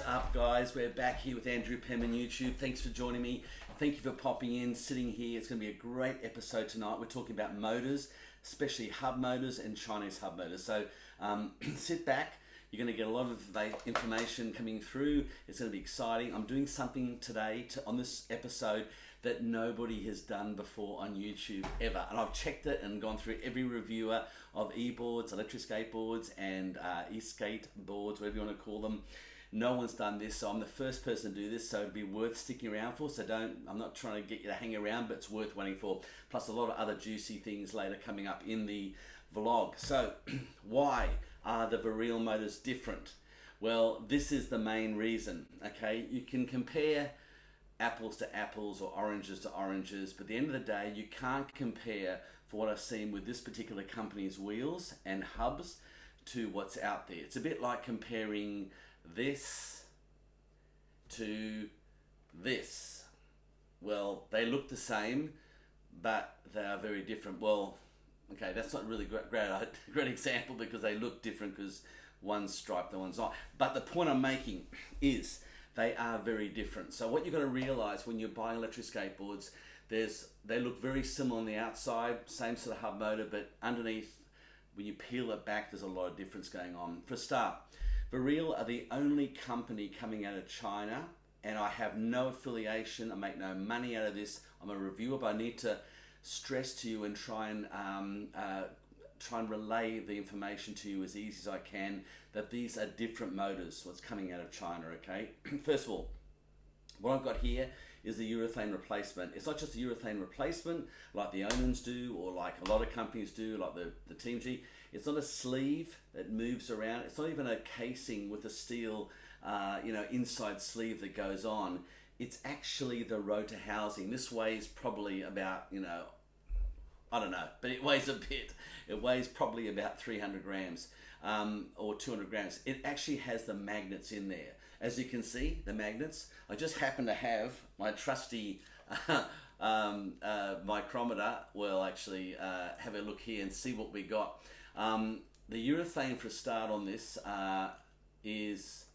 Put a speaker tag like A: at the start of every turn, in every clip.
A: up, guys? We're back here with Andrew Penman YouTube. Thanks for joining me. Thank you for popping in, sitting here. It's going to be a great episode tonight. We're talking about motors, especially hub motors and Chinese hub motors. So sit back. You're going to get a lot of information coming through. It's going to be exciting. I'm doing something today on this episode that nobody has done before on YouTube ever. And I've checked it and gone through every reviewer of e-boards, electric skateboards, and e-skateboards, whatever you want to call them. No one's done this, so I'm the first person to do this, so it'd be worth sticking around for. So I'm not trying to get you to hang around, but it's worth waiting for. Plus a lot of other juicy things later coming up in the vlog. So why are the Verreal Motors different? Well, this is the main reason, okay? You can compare apples to apples or oranges to oranges, but at the end of the day, you can't compare, for what I've seen with this particular company's wheels and hubs, to what's out there. It's a bit like comparing this to this. Well, they look the same, but they are very different. Well, okay, that's not really great example because they look different because one's striped and one's not. But the point I'm making is they are very different. So what you've got to realize when you're buying electric skateboards, they look very similar on the outside, same sort of hub motor, but underneath, when you peel it back, there's a lot of difference going on. For a start, Verreal are the only company coming out of China, and I have no affiliation, I make no money out of this. I'm a reviewer, but I need to stress to you and try and relay the information to you as easy as I can that these are different motors, what's coming out of China, okay? First of all, what I've got here is the urethane replacement. It's not just a urethane replacement like the Onans do or like a lot of companies do, like the Team G. It's not a sleeve that moves around. It's not even a casing with a steel inside sleeve that goes on. It's actually the rotor housing. This weighs probably about, I don't know, but it weighs a bit. It weighs probably about 300 grams or 200 grams. It actually has the magnets in there. As you can see, the magnets. I just happen to have my trusty micrometer. We'll actually have a look here and see what we got. The urethane for a start on this is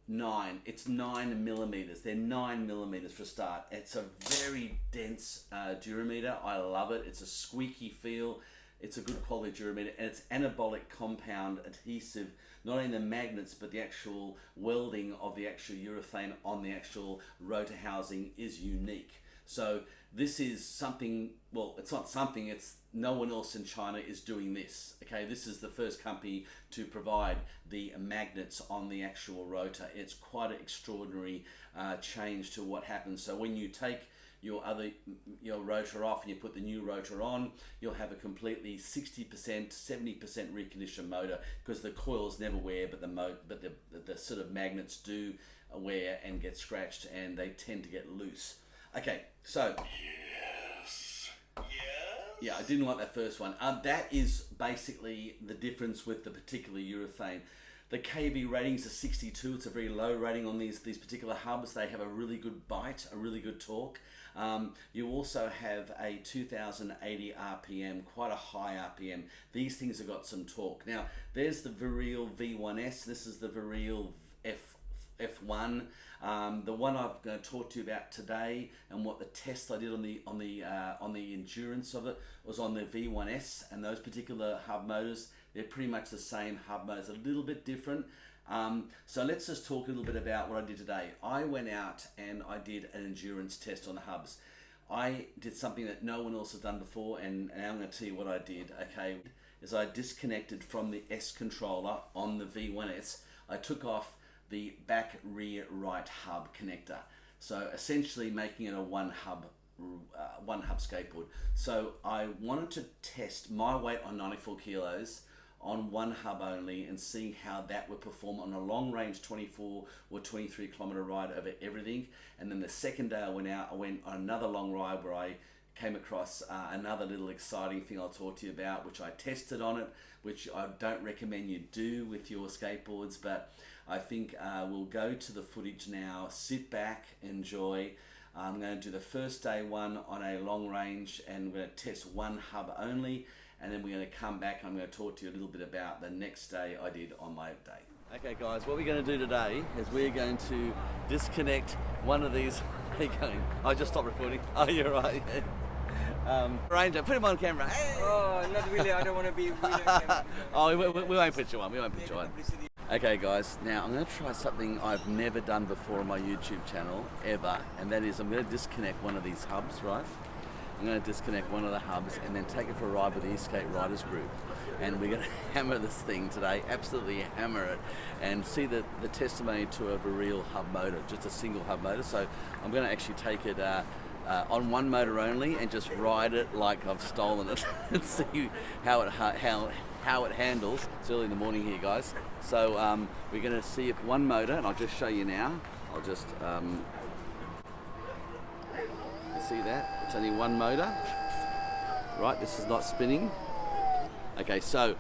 A: 9. It's 9 millimeters. They're 9 millimeters for a start. It's a very dense durameter. I love it. It's a squeaky feel. It's a good quality durameter, and it's anabolic compound adhesive. Not only the magnets, but the actual welding of the actual urethane on the actual rotor housing is unique. So this is something, well, it's not something, it's no one else in China is doing this. Okay, this is the first company to provide the magnets on the actual rotor. It's quite an extraordinary change to what happens. So when you take your rotor off and you put the new rotor on, you'll have a completely 60%, 70% reconditioned motor because the coils never wear, but the sort of magnets do wear and get scratched, and they tend to get loose. Okay, so yeah, I didn't like that first one. That is basically the difference with the particular urethane. The KV ratings are 62. It's a very low rating on these particular hubs. They have a really good bite, a really good torque. You also have a 2080 RPM, quite a high RPM. These things have got some torque. Now, there's the Verreal V1S. This is the Verreal F1. The one I'm going to talk to you about today, and what the test I did on the endurance of it was on the V1S, and those particular hub motors, they're pretty much the same hub motors, a little bit different. So let's just talk a little bit about what I did today. I went out and I did an endurance test on the hubs. I did something that no one else has done before, and I'm going to tell you what I did. Okay, is I disconnected from the S controller on the V1S. I took off the back rear right hub connector, so essentially making it a one hub skateboard. So I wanted to test my weight on 94 kilos on one hub only and see how that would perform on a long range 24 or 23 kilometer ride over everything. And then the second day I went on another long ride where I came across another little exciting thing I'll talk to you about, which I tested on it, which I don't recommend you do with your skateboards, but I think we'll go to the footage now. Sit back, enjoy. I'm going to do the first day one on a long range, and we're going to test one hub only, and then we're going to come back and I'm going to talk to you a little bit about the next day I did on my day. Okay guys, what we're going to do today is we're going to disconnect one of these. How you going? I just stopped recording. Oh, you're right. Ranger, put him on camera. Hey!
B: Oh, not really. I don't want to be really on camera.
A: Oh, we won't put you on. We won't put you on. Okay guys, now I'm going to try something I've never done before on my YouTube channel, ever, and that is I'm going to disconnect one of these hubs, right? I'm going to disconnect one of the hubs and then take it for a ride with the Skate Riders group. And we're going to hammer this thing today, absolutely hammer it, and see the testimony to a Verreal hub motor, just a single hub motor. So I'm going to actually take it on one motor only and just ride it like I've stolen it and see how it handles. It's early in the morning here, guys. So we're going to see if one motor, and I'll just show you now. I'll just see that it's only one motor. Right, this is not spinning. Okay, so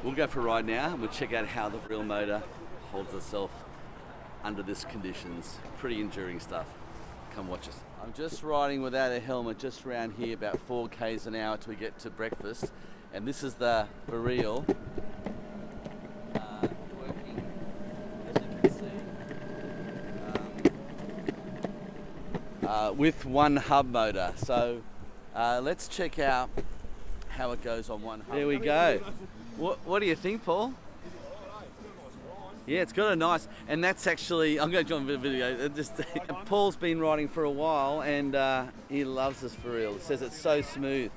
A: we'll go for a ride now and we'll check out how the Verreal motor holds itself under this conditions. Pretty enduring stuff. Come watch us. I'm just riding without a helmet just around here, about 4 k's an hour till we get to breakfast. And this is the Verreal working, as you can see, with one hub motor. So let's check out how it goes on one hub. There we go. What do you think, Paul? Yeah, it's got a nice, and that's actually, I'm going to join the video. Paul's been riding for a while and he loves this Verreal. It says it's so smooth.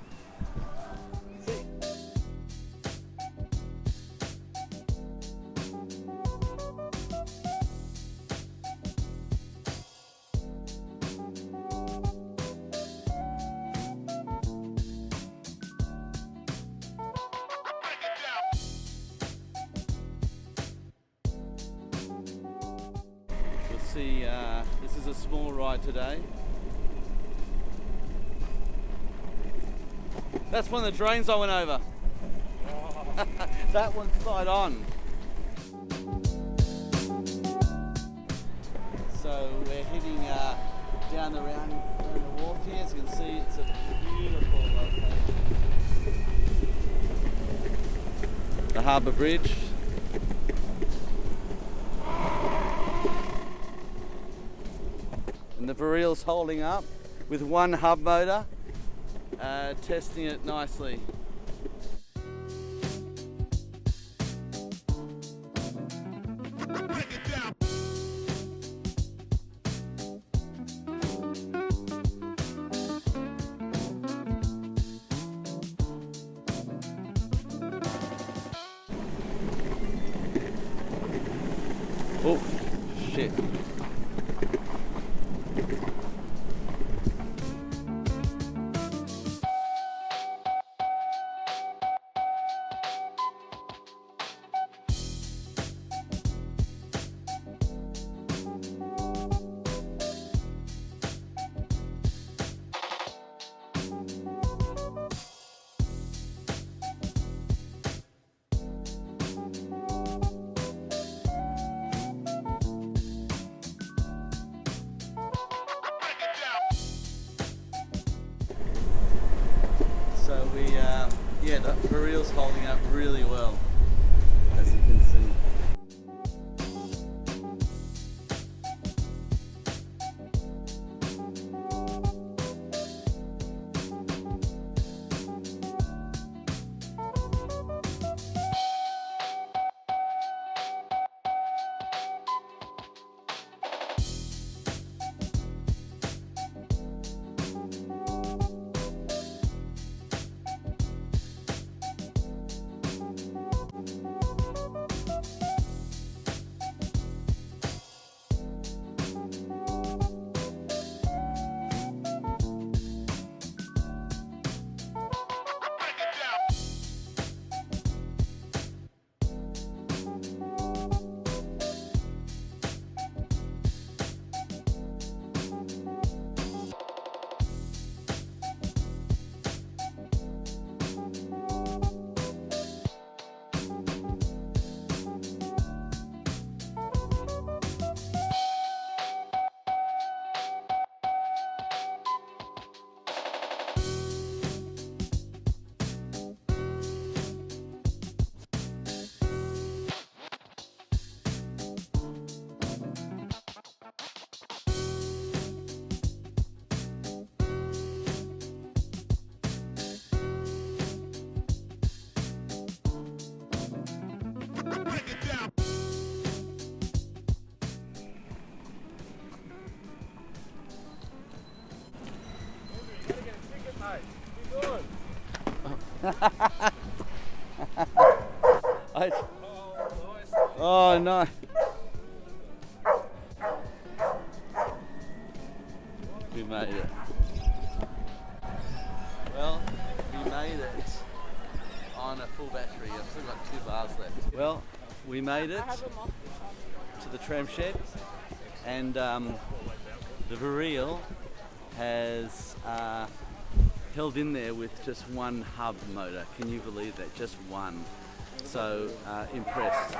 A: See, this is a small ride today. That's one of the drains I went over. Oh. That one's side on. So we're heading down the wharf here. As you can see, it's a beautiful location. The harbour bridge. And the Verreal's holding up with one hub motor, testing it nicely. Oh, shit. So yeah, the Verreal's holding up really well, as you can see. Oh no. We made it. Well, we made it on a full battery. I've still got 2 bars left. Well, we made it to the tram shed, and the Verreal has held in there with just one hub motor. Can you believe that? Just one. So impressed,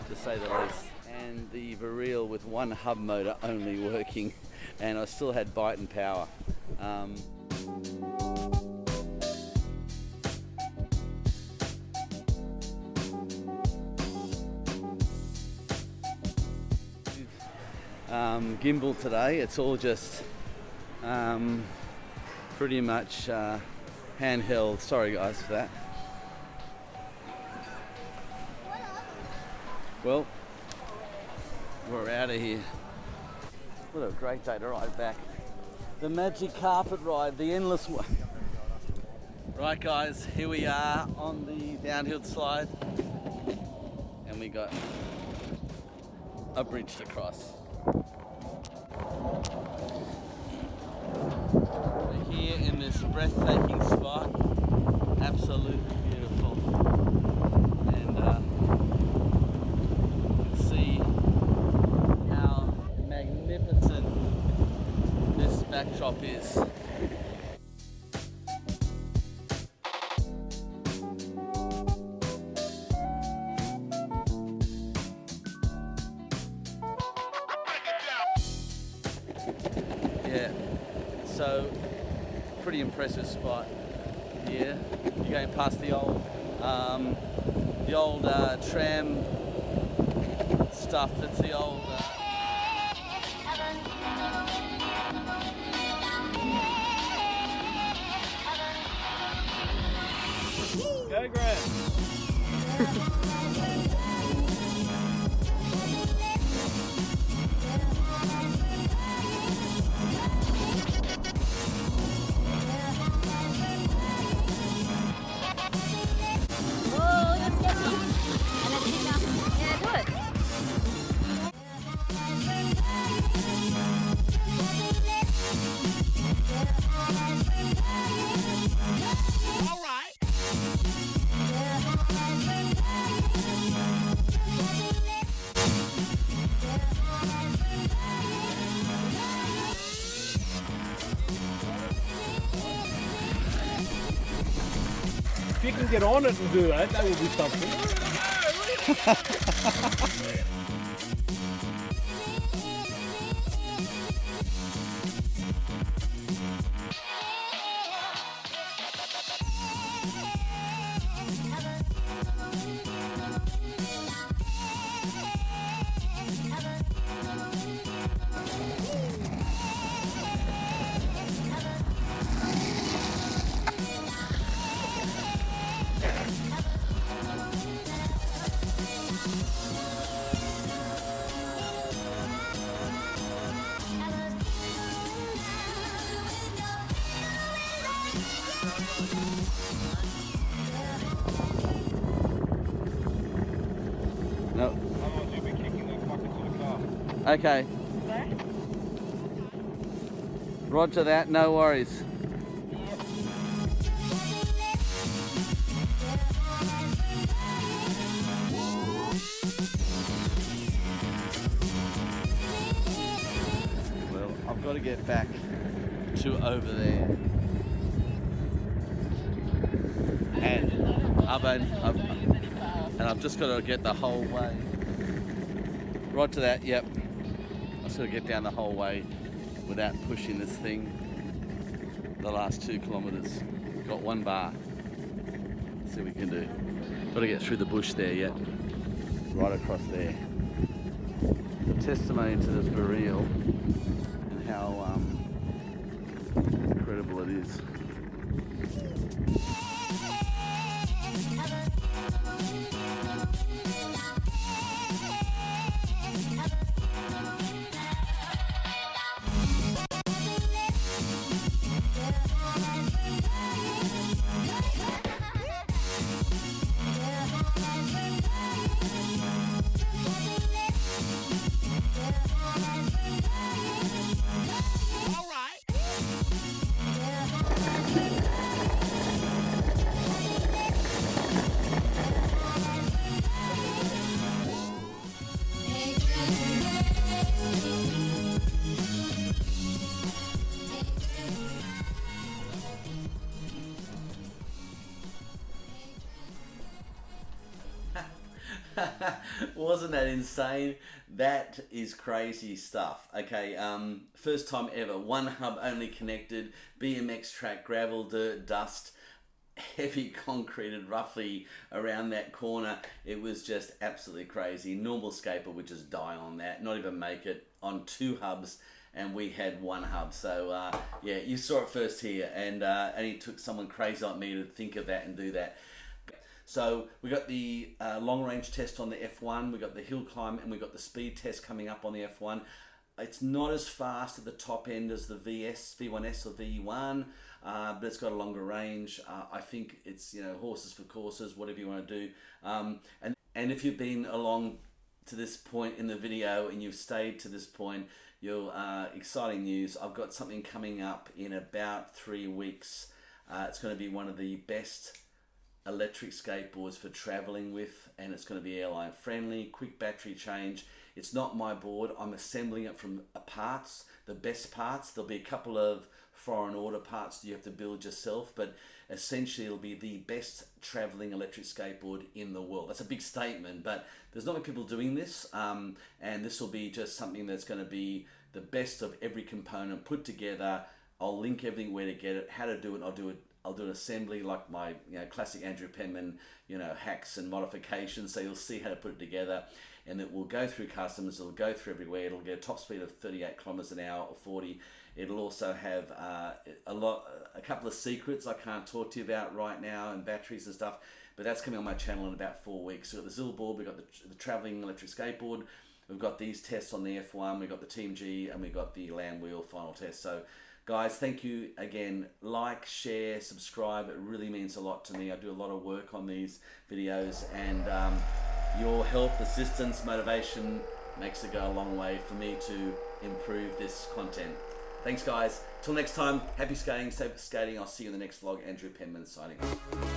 A: to say the least. And the Verreal with one hub motor only working, and I still had bite and power. Gimbal today, it's all just pretty much handheld. Sorry guys for that. Well, we're out of here. What a great day to ride back. The magic carpet ride, the endless one. Right guys, here we are on the downhill slide, and we got a bridge to cross. We're here in this breathtaking spot, absolutely beautiful, and you can see how magnificent this backdrop is. Yeah, so pretty impressive spot here. You're going past the old tram stuff. That's the old. Go Grant.
C: If you can get on it and do that, that will be something.
A: No.
C: Otherwise you'll be kicking that bucket to the car.
A: Okay. Roger that, no worries. Well, I've got to get back to over there. And I've just got to get the whole way. Right to that, yep. I've just got to get down the whole way without pushing this thing the last 2 kilometres. Got 1 bar. See what we can do. Got to get through the bush there yet. Right across there. A testimony to this Verreal and how incredible it is. Wasn't that insane? That is crazy stuff. Okay, first time ever, one hub only connected, BMX track, gravel, dirt, dust, heavy concreted roughly around that corner. It was just absolutely crazy. Normal skater would just die on that, not even make it on 2 hubs, and we had 1 hub. So yeah, you saw it first here, and it took someone crazy like me to think of that and do that. So we got the long range test on the F1, we got the Hillclimb, and we got the speed test coming up on the F1. It's not as fast at the top end as the V1S or V1, but it's got a longer range. I think it's, you know, horses for courses, whatever you want to do. And if you've been along to this point in the video and you've stayed to this point, you'll exciting news. I've got something coming up in about 3 weeks. It's going to be one of the best electric skateboards for traveling with, and it's going to be airline friendly, quick battery change. It's not my board. I'm assembling it from parts, the best parts. There'll be a couple of foreign order parts that you have to build yourself, but essentially it'll be the best traveling electric skateboard in the world. That's a big statement, but there's not many people doing this, and this will be just something that's going to be the best of every component put together. I'll link everything where to get it, how to do it. I'll do an assembly like my, you know, classic Andrew Penman, you know, hacks and modifications. So you'll see how to put it together, and it will go through customs. It'll go through everywhere. It'll get a top speed of 38 kilometers an hour or 40. It'll also have a couple of secrets I can't talk to you about right now, and batteries and stuff. But that's coming on my channel in about 4 weeks. So we've got the Zillboard, we've got the traveling electric skateboard. We've got these tests on the F1. We've got the Team G, and we've got the land wheel final test. So guys, thank you again. Like, share, subscribe. It really means a lot to me. I do a lot of work on these videos, and your help, assistance, motivation makes it go a long way for me to improve this content. Thanks, guys. Till next time, happy skating, safe skating. I'll see you in the next vlog. Andrew Penman signing off.